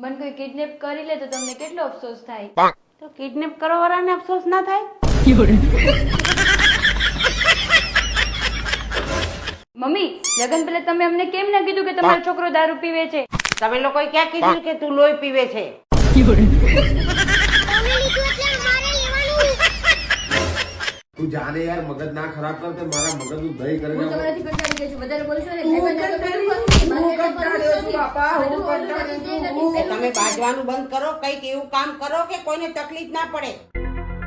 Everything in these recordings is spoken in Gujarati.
મને કોઈ કિડનેપ કરી લે તો તમને કેટલો અફસોસ થાય? તો કિડનેપ કરવા વાળાને અફસોસ ના થાય? મમ્મી, લગન પહેલા તમે અમને કેમ ના કીધું કે તમારો છોકરો દારૂ પીવે છે? તમે લોકોએ ક્યાં કીધું કે તું લોહી પીવે છે? તું જાને યાર મગજ ના ખરાબ કર તે મારા મગજ નું દહીં કરીને હું તમારાથી કંટાળી ગઈ છું. વધારે બોલશો ને તમે બાજવાનું બંધ કરો, કઈક એવું કામ કરો કે કોઈને તકલીફ ના પડે.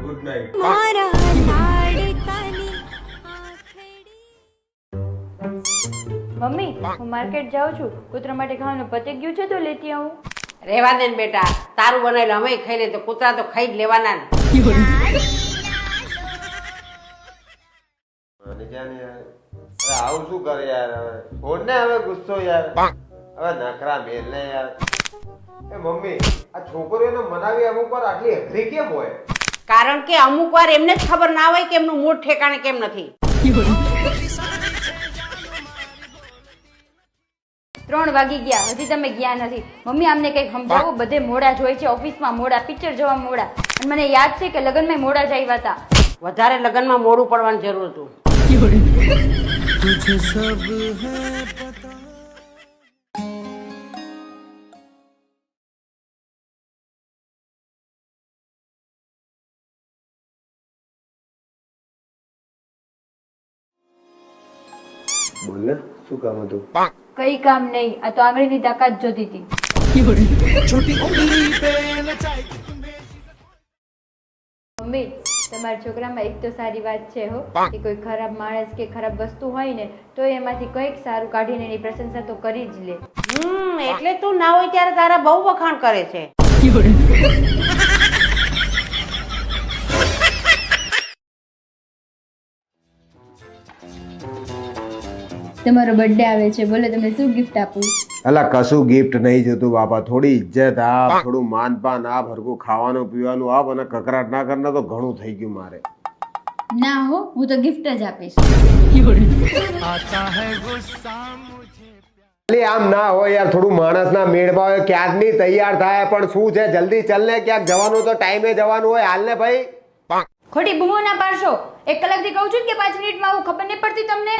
Good night. મમ્મી, હું માર્કેટ જાઉં છું. કૂતરા માટે ખાવાનું પતી ગયું છે તો લેતી આવું. રહેવા દે ને બેટા, તારું બનાવેલું અમે ખાઈ લે તો કૂતરા તો ખાઈ જ લેવાના ને. અને જાને યાર અરે આવું શું કરે યાર હવે છોડ ને હવે ગુસ્સો યાર હવે નખરા મેલ ને યાર એ મમ્મી આ છોકરીઓને મનાવી અમુક વાર આટલી અઘરી કેમ હોય કારણ કે અમુક વાર એમને જ ખબર ના હોય કે એમનું મૂળ ઠેકાણે કેમ નથી. 3 વાગી ગયા, હજી તમે ગયા નથી. મમ્મી, આમને કંઈક સમજાવો. બધે મોડા જ હોય છે, ઓફિસમાં મોડા, પિક્ચર જોવા મોડા. અને મને યાદ છે કે લગ્નમાં મોડા જ આવ્યા હતા. વધારે લગ્નમાં મોડું પડવાની જરૂર હતું. બોલ ને શું કામ હતું કઈ કામ નહીં, આ તો આંગળીની તાકાત જોતી હતી. મમ્મી, તમારા છોકરામાં એક તો સારી વાત છે હો કે કોઈ ખરાબ માણસ કે ખરાબ વસ્તુ હોય ને તો એમાંથી કંઈક સારું કાઢીને એની પ્રશંસા તો કરી જ લે. એટલે તું ના હોય ત્યારે તારા બહુ વખાણ કરે છે. તમારો બર્થડે આવે છે, બોલો તમે શું ગિફ્ટ આપું? અલા કશું ગિફ્ટ નહીં જોતું બાપા થોડી ઇજ્જત આપ થોડું માનપાન આપ હરખું ખાવાનું પીવાનું આપ અને કકરાટ ના કરના તો ઘણું થઈ ગયું મારે ના હો, હું તો ગિફ્ટ જ આપીશ. એટલે આમ ના હોય યાર થોડું માણસ ના મેળમાં હોય ક્યાંકની તૈયાર થાય પણ શું છે જલ્દી ચાલ ને ક્યાંક જવાનું તો ટાઈમે જવાનું હોય હાલ ને ભાઈ ખોટી બૂમો ના પાડશો. 1 કલાકથી કહું છું કે 5 મિનિટમાં આવું, ખબર નહીં પડતી તમને?